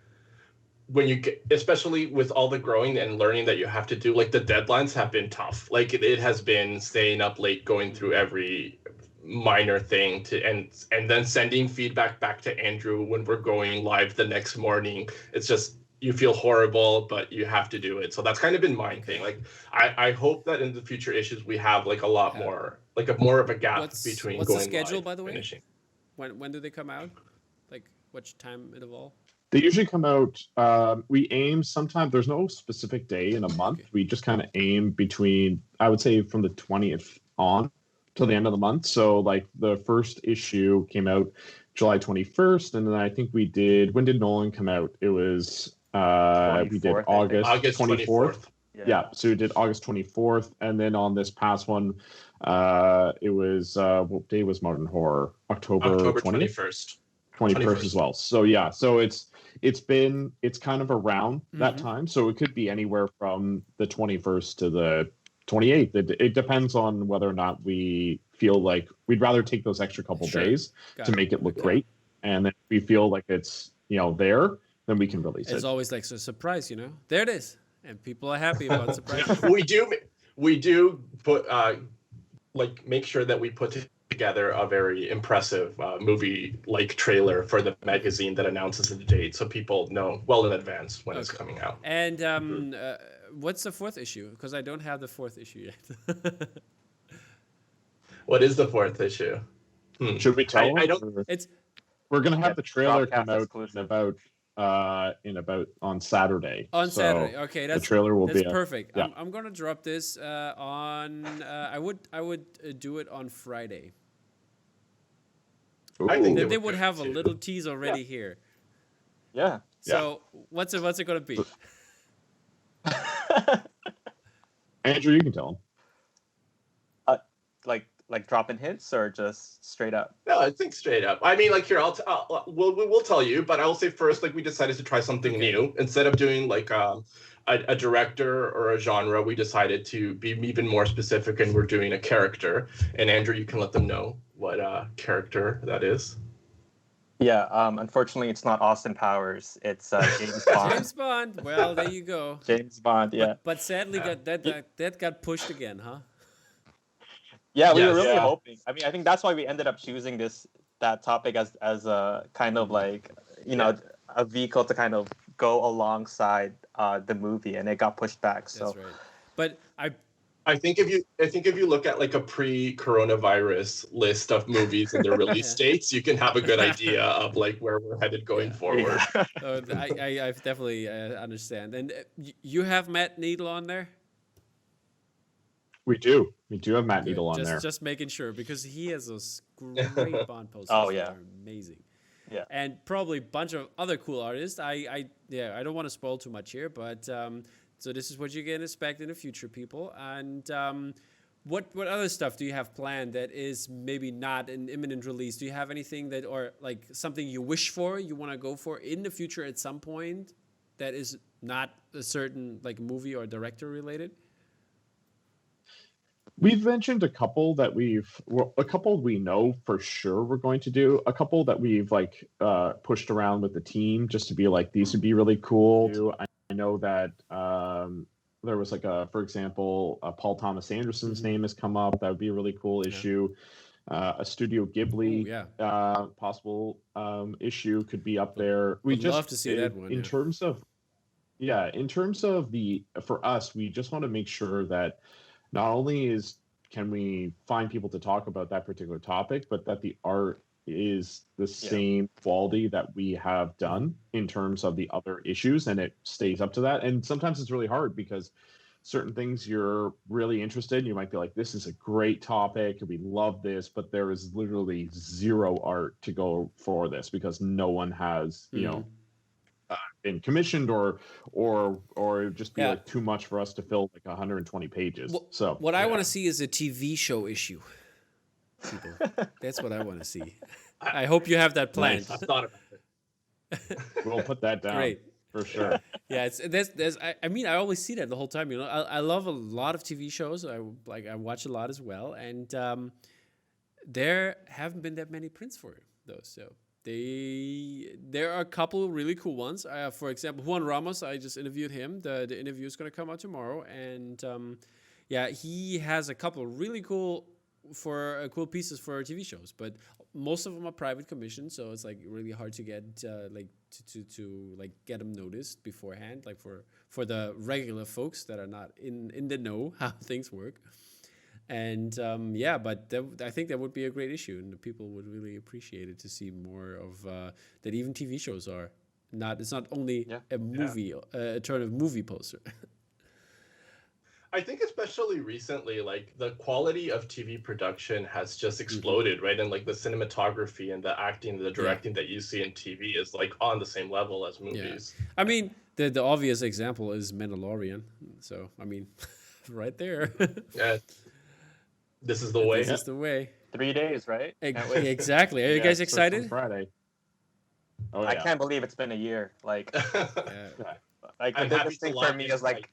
when you get, especially with all the growing and learning that you have to do, like the deadlines have been tough. Like it has been staying up late, going through every minor thing and then sending feedback back to Andrew when we're going live the next morning. It's just, you feel horrible, but you have to do it. So that's kind of been my thing. Like I hope that in the future issues we have like a lot more, like more of a gap between what's going the schedule live, by the way? Finishing. When do they come out? Like which time interval? They usually come out, we aim sometime, there's no specific day in a month. Okay. We just kind of aim between, I would say from the 20th on. till the end of the month. So like the first issue came out July 21st, and then I think we did. When did Nolan come out? It was we did August 24th. Yeah, so we did August 24th, and then on this past one, it was what day was Modern Horror? October 21st. 21st as well. So yeah, so it's kind of around that time. So it could be anywhere from the 21st to the 28th. It depends on whether or not we feel like we'd rather take those extra couple days to make it look great, and then if we feel like it's there, then we can release it. It's always like a surprise, there it is, and people are happy about surprises. we do put make sure that we put together a very impressive movie trailer for the magazine that announces the date, so people know well in advance when it's coming out. And what's the 4th issue? Because I don't have the 4th issue yet. What is the 4th issue? Should we tell? I don't. We're gonna have the trailer come out in about on Saturday. Saturday, okay. The trailer will be perfect. Yeah. I'm gonna drop this on. I would do it on Friday. I think they would have a little tease already here. Yeah. So what's it gonna be? Andrew, you can tell him. Like dropping hints or just straight up? No, I think straight up. I mean, here, we'll tell you, but I'll say first, we decided to try something new. Instead of doing a director or a genre, we decided to be even more specific, and we're doing a character. And Andrew, you can let them know what character that is. Yeah, unfortunately, it's not Austin Powers. It's James Bond. James Bond. Well, there you go. James Bond. Yeah. But sadly, that got pushed again, huh? Yeah, we were really hoping. I mean, I think that's why we ended up choosing that topic as a kind of a vehicle to kind of go alongside the movie, and it got pushed back. So, that's right. But I think if you look at a pre-coronavirus list of movies and their release dates, you can have a good idea of where we're headed going forward. I definitely understand. And you have Matt Needle on there? We do have Matt Needle on there. Just making sure, because he has those great Bond posters. Oh yeah, that are amazing. Yeah, and probably a bunch of other cool artists. I don't want to spoil too much here, but so this is what you can expect in the future, people. And what other stuff do you have planned that is maybe not an imminent release? Do you have anything that, or something you wish for, you want to go for in the future at some point, that is not a certain movie or director related? We've mentioned a couple that we know for sure we're going to do. A couple that we've pushed around with the team just to be these would be really cool. I know that there was for example, Paul Thomas Anderson's name has come up. That would be a really cool issue. A Studio Ghibli possible issue could be up there. We'd love to see that one. In terms of for us, we just want to make sure that not only can we find people to talk about that particular topic, but that the art is the same quality that we have done in terms of the other issues, and it stays up to that. And sometimes it's really hard because certain things you're really interested in, you might be like, this is a great topic, we love this, but there is literally zero art to go for this because no one has, been commissioned or just be too much for us to fill 120 pages. So what I want to see is a TV show issue. People. That's what I want to see. I hope you have that planned. I've thought about it. We'll put that down. Great. For sure. Yeah, I always see that the whole time. I love a lot of TV shows. I watch a lot as well, and there haven't been that many prints for those. So there are a couple really cool ones. For example, Juan Ramos. I just interviewed him. The interview is going to come out tomorrow, and he has a couple of really cool pieces for TV shows, but most of them are private commissions, so it's really hard to get to get them noticed beforehand, for the regular folks that are not in the know how things work. And but I think that would be a great issue, and the people would really appreciate it to see more of that. Even TV shows are not. It's not only a movie, a turn of movie poster. I think especially recently, like the quality of TV production has just exploded, right? And like the cinematography and the acting, the directing that you see in TV is like on the same level as movies. Yeah. I mean, the obvious example is Mandalorian. So, I mean, right there. Yeah. This is the way. This is the way. 3 days, right? Exactly. Are you guys excited? Friday. Oh, I can't believe it's been a year. Like, like I'm the happy biggest thing to for lock me in, is like,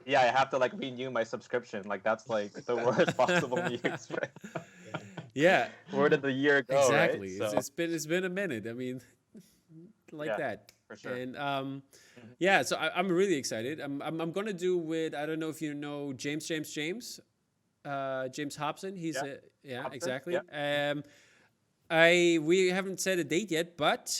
I have to like renew my subscription. Like that's like the worst possible news. Right? Yeah. Where did the year go? Exactly. Right? So, It's been a minute. I mean, like that. for sure. And yeah, so I'm really excited. I'm gonna do with, I don't know if you know James Hobson. He's Hobson? exactly. Yeah. We haven't set a date yet, but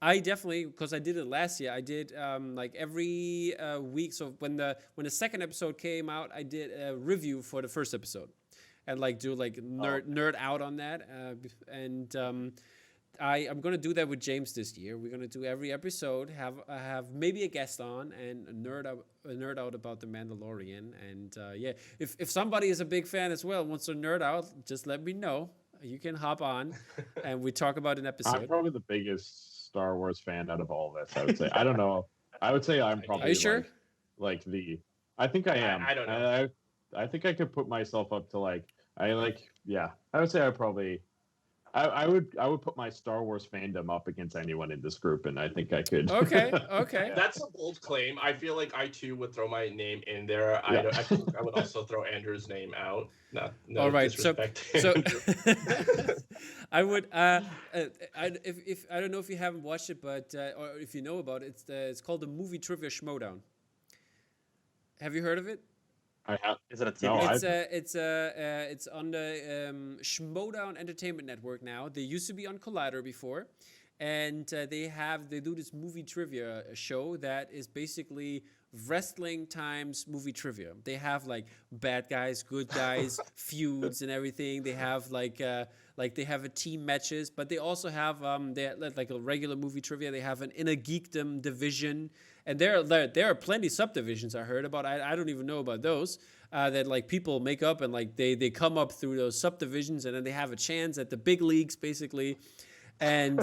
I definitely, because I did it last year, I did like every week. So when the second episode came out, I did a review for the first episode, and like do like nerd out on that. I'm gonna do that with James this year. We're gonna do every episode, have maybe a guest on, and nerd out about the Mandalorian. And if somebody is a big fan as well, wants to nerd out, just let me know. You can hop on, and we talk about an episode. I'm probably the biggest Star Wars fan out of all of this. I would say. I don't know. I would say I'm probably. Are you sure? I think I am. I don't know. I think I could put myself up to I would say I would put my Star Wars fandom up against anyone in this group, and I think I could. Okay. That's a bold claim. I feel like I too would throw my name in there. Yeah. I think I would also throw Andrew's name out. No all right. disrespect. So I would. If I don't know if you haven't watched it, but or if you know about it, it's called the Movie Trivia Schmodown. Have you heard of it? I have. Is it a TV? No, it's on the Schmodown Entertainment Network now. They used to be on Collider before, and they do this movie trivia show that is basically wrestling times movie trivia. They have like bad guys, good guys, feuds and everything. They have like they have a team matches, but they also have like a regular movie trivia. They have an inner geekdom division. And there are plenty subdivisions I heard about. I don't even know about those that like people make up and like they come up through those subdivisions and then they have a chance at the big leagues basically. And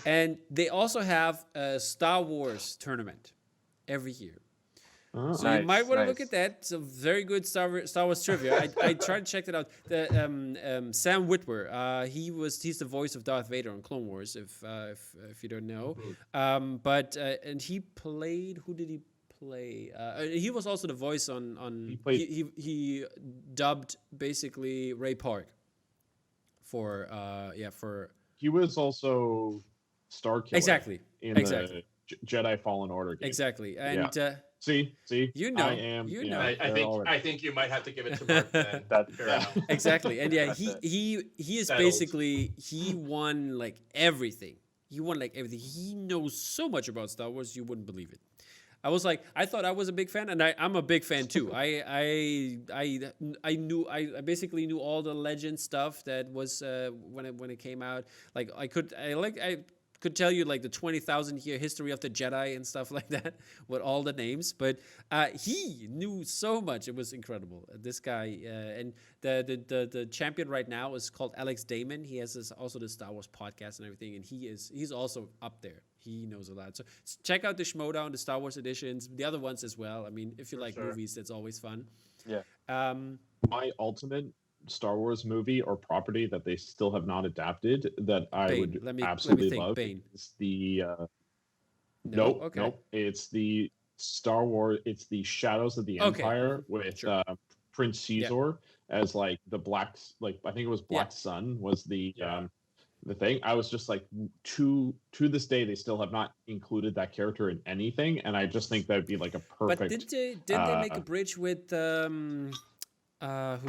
and they also have a Star Wars tournament every year. Oh. So you might want to look at that. It's a very good Star Wars trivia. I tried to check it out. Sam Witwer, he's the voice of Darth Vader on Clone Wars. If you don't know, and he played. Who did he play? He was also the voice on. He dubbed basically Ray Park. For. He was also Starkiller. Exactly. In the Jedi Fallen Order game. Exactly, and. See, you know, I am. you know. I think you might have to give it to Mark then. Exactly, and he is basically he won like everything. He won like everything. He knows so much about Star Wars, you wouldn't believe it. I thought I was a big fan, and I'm a big fan too. I basically knew all the legend stuff that was when it came out. Like I could tell you like the 20,000 year history of the Jedi and stuff like that with all the names, but he knew so much. It was incredible. This guy and the champion right now is called Alex Damon. He has also the Star Wars podcast and everything, and he's also up there. He knows a lot. So check out the Schmodown, the Star Wars editions, the other ones as well. I mean, if you like movies, that's always fun. Yeah. My ultimate Star Wars movie or property that they still have not adapted that I would absolutely love is the nope. It's the Star Wars. It's the Shadows of the Empire with Prince Caesar as like the black, like I think it was Black Sun was the thing. I was just like to this day they still have not included that character in anything, and I just think that would be like a perfect. But didn't they make a bridge with who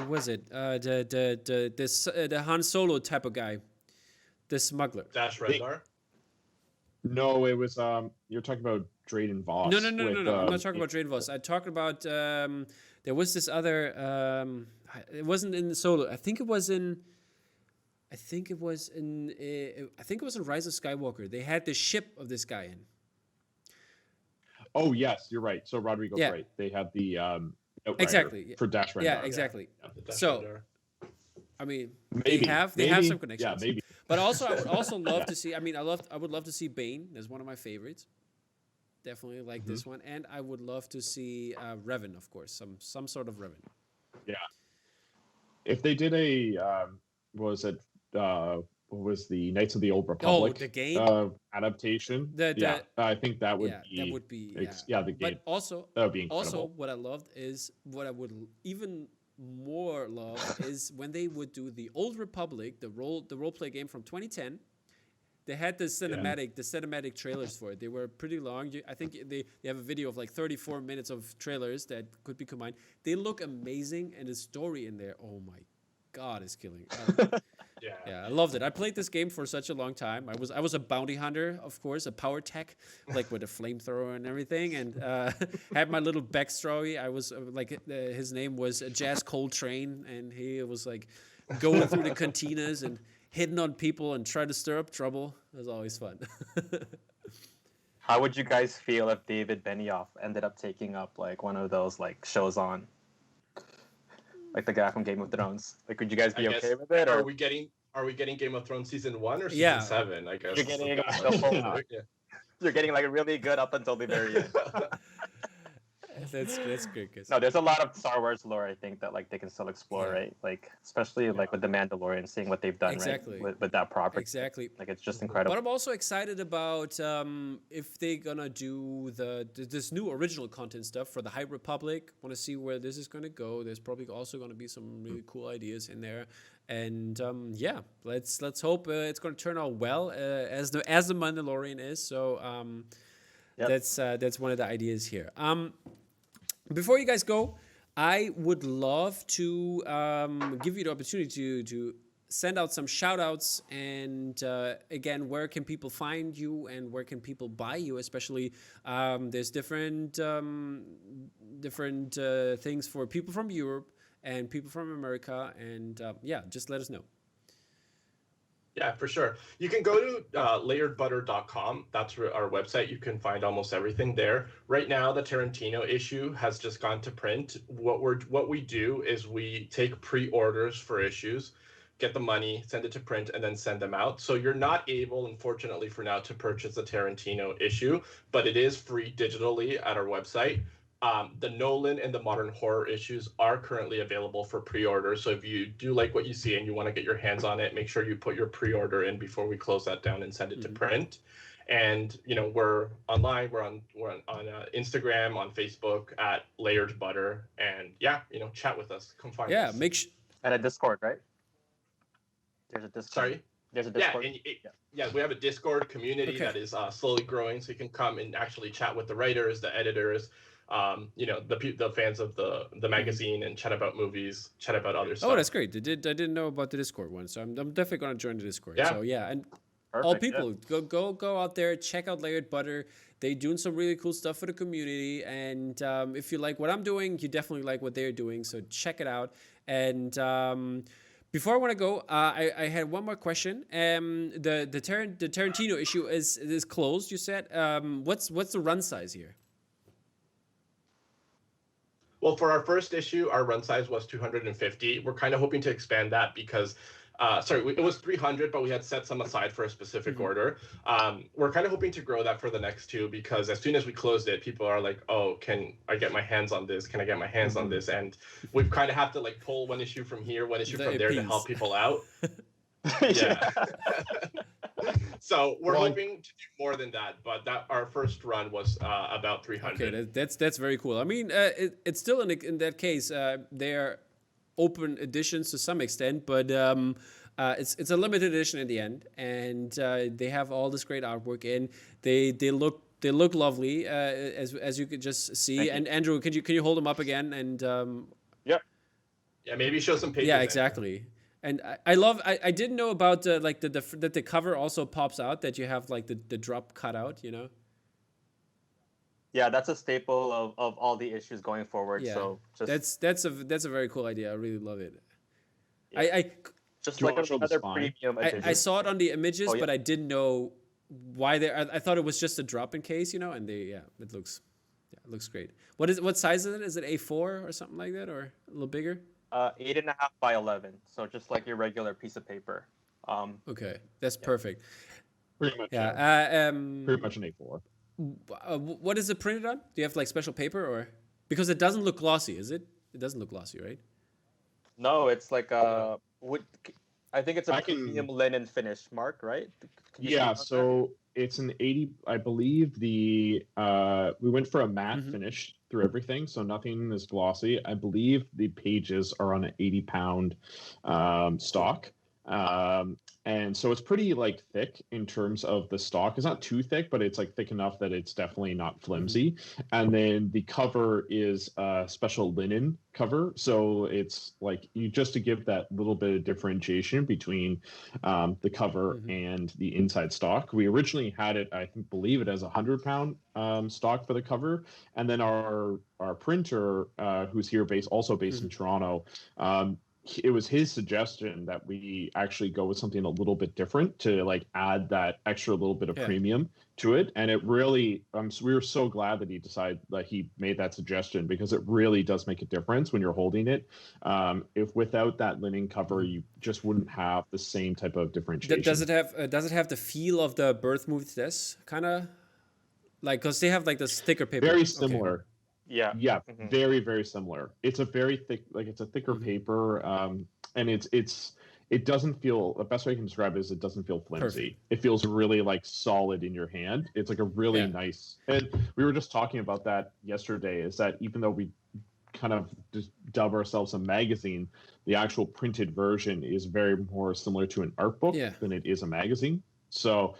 was it? The Han Solo type of guy, the smuggler. Dash Rendar? No, it was you're talking about Drayden Voss. No. I'm not talking about Drayden Voss. I talked about there was this other. It wasn't in Solo. I think it was in Rise of Skywalker. They had the ship of this guy in. Oh yes, you're right. So Rodrigo's right. They had the Outrider exactly for Dash Rendar. Yeah, exactly. Yeah, So Rendar. I mean, Maybe they have some connections. Yeah, maybe. But also, I would also love to see. I mean, I would love to see Bane as one of my favorites. Definitely like this one, and I would love to see Revan, of course, some sort of Revan. Yeah. If they did a what was the Knights of the Old Republic the game adaptation? The I think that would be that would be the game. But also that would be incredible. Also, what I loved is what I would even more love is when they would do the Old Republic, the role play game from 2010. They had the cinematic trailers for it. They were pretty long. I think they have a video of like 34 minutes of trailers that could be combined. They look amazing, and the story in there, oh my God, is killing. Yeah, I loved it. I played this game for such a long time. I was a bounty hunter, of course, a power tech, like with a flamethrower and everything, and had my little backstory. I was his name was Jazz Coltrane, and he was like going through the cantinas and hitting on people and try to stir up trouble. It was always fun. How would you guys feel if David Benioff ended up taking up like one of those like shows on, like the guy from Game of Thrones? Like, would you guys be okay with it? Or are we getting Game of Thrones season 1 or season 7? I guess you're getting the whole. You're getting like really good up until the very end. That's good. No, there's a lot of Star Wars lore I think that like they can still explore, right? Like especially like with the Mandalorian, seeing what they've done, right? With that property. Exactly. Like it's just incredible. But I'm also excited about if they're gonna do this new original content stuff for the High Republic. Want to see where this is gonna go. There's probably also gonna be some really cool ideas in there. And let's hope it's gonna turn out well as the Mandalorian is. So that's one of the ideas here. Before you guys go, I would love to give you the opportunity to send out some shout outs. And again, where can people find you and where can people buy you? Especially there's different things for people from Europe and people from America. And just let us know. Yeah, for sure. You can go to layeredbutter.com. That's our website. You can find almost everything there. Right now, the Tarantino issue has just gone to print. What we do is we take pre-orders for issues, get the money, send it to print, and then send them out. So you're not able, unfortunately for now, to purchase the Tarantino issue, but it is free digitally at our website. The Nolan and the modern horror issues are currently available for pre-order. So if you do like what you see and you want to get your hands on it, make sure you put your pre-order in before we close that down and send it to print. And we're online. We're on Instagram, on Facebook at Layered Butter, and chat with us. Come find us. And a Discord, right? There's a Discord. Sorry. There's a Discord. Yeah, we have a Discord community that is slowly growing, so you can come and actually chat with the writers, the editors. The fans of the magazine and chat about movies, chat about other stuff. Oh, that's great. I didn't know about the Discord one, so I'm definitely going to join the Discord. Yeah. So and perfect, all people go out there, check out Layered Butter. They're doing some really cool stuff for the community, and if you like what I'm doing, you definitely like what they're doing. So check it out. And before I want to go, I had one more question. The Tarantino issue is closed. You said. What's the run size here? Well, for our first issue, our run size was 250. We're kind of hoping to expand that because, it was 300, but we had set some aside for a specific order. We're kind of hoping to grow that for the next two because as soon as we closed it, people are like, oh, can I get my hands on this? Can I get my hands on this? And we've kind of have to like pull one issue from here, one issue from there to help people out. Yeah. So we're hoping to do more than that, but our first run was about 300. Okay, that's very cool. I mean, it's still in that case they're open editions to some extent, but it's a limited edition in the end, and they have all this great artwork in. They look lovely as you could just see. And Andrew, can you hold them up again and yeah, maybe show some pages. Yeah, exactly. And I didn't know about that the cover also pops out, that you have like the drop cut out, Yeah, that's a staple of all the issues going forward. Yeah. So that's a very cool idea. I really love it. Yeah. I just like another premium edition. I saw it on the images, but I didn't know why I thought it was just a drop in case, and it looks Yeah, it looks great. What size is it? Is it A4 or something like that, or a little bigger? 8.5 by 11, so just like your regular piece of paper. Okay, that's perfect. Pretty much. Yeah. Pretty much an A4. What is it printed on? Do you have like special paper, or because it doesn't look glossy? Is it? It doesn't look glossy, right? No, it's like wood. I think it's a premium linen finish, Mark, right? Yeah, so it's an 80. I believe we went for a matte finish through everything, so nothing is glossy. I believe the pages are on an 80-pound stock. And so it's pretty like thick in terms of the stock. It's not too thick, but it's like thick enough that it's definitely not flimsy. And then the cover is a special linen cover. So it's like just to give that little bit of differentiation between the cover and the inside stock. We originally had it, I believe it as a 100-pound stock for the cover. And then our printer, who's here based in Toronto, it was his suggestion that we actually go with something a little bit different to like add that extra little bit of premium to it. And it really, we were so glad that he made that suggestion, because it really does make a difference when you're holding it. If without that linen cover, you just wouldn't have the same type of differentiation. Does it have the feel of the Birth Movie Test kind of like, because they have like this thicker paper? Very similar. Okay. Yeah, very, very similar. It's a very thick, like it's a thicker paper, and it doesn't feel, the best way I can describe it is it doesn't feel flimsy. Perfect. It feels really like solid in your hand. It's like a really nice, and we were just talking about that yesterday, is that even though we kind of just dub ourselves a magazine, the actual printed version is very more similar to an art book than it is a magazine. So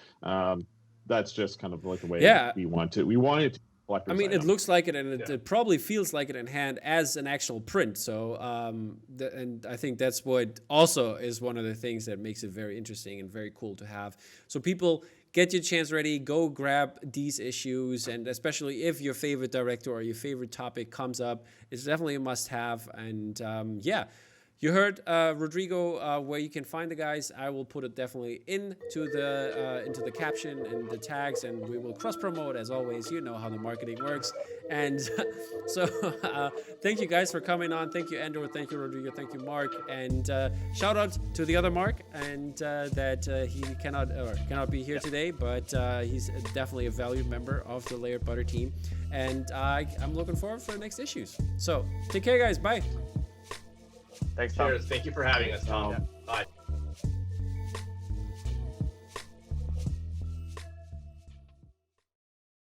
that's just kind of like the way we want it to. I mean, it looks like it, and it probably feels like it in hand as an actual print. So, and I think that's what also is one of the things that makes it very interesting and very cool to have. So people, get your chance ready, go grab these issues, and especially if your favorite director or your favorite topic comes up, it's definitely a must-have. And you heard Rodrigo where you can find the guys. I will put it definitely into the caption and the tags, and we will cross promote as always. You know how the marketing works. And so thank you guys for coming on. Thank you, Andrew. Thank you, Rodrigo. Thank you, Mark. And shout out to the other Mark, and that he cannot be here today, but he's definitely a valued member of the Layered Butter team. And I'm looking forward for the next issues. So take care, guys. Bye. Thanks, Tom. Cheers. Thank you for having us, Tom. Bye.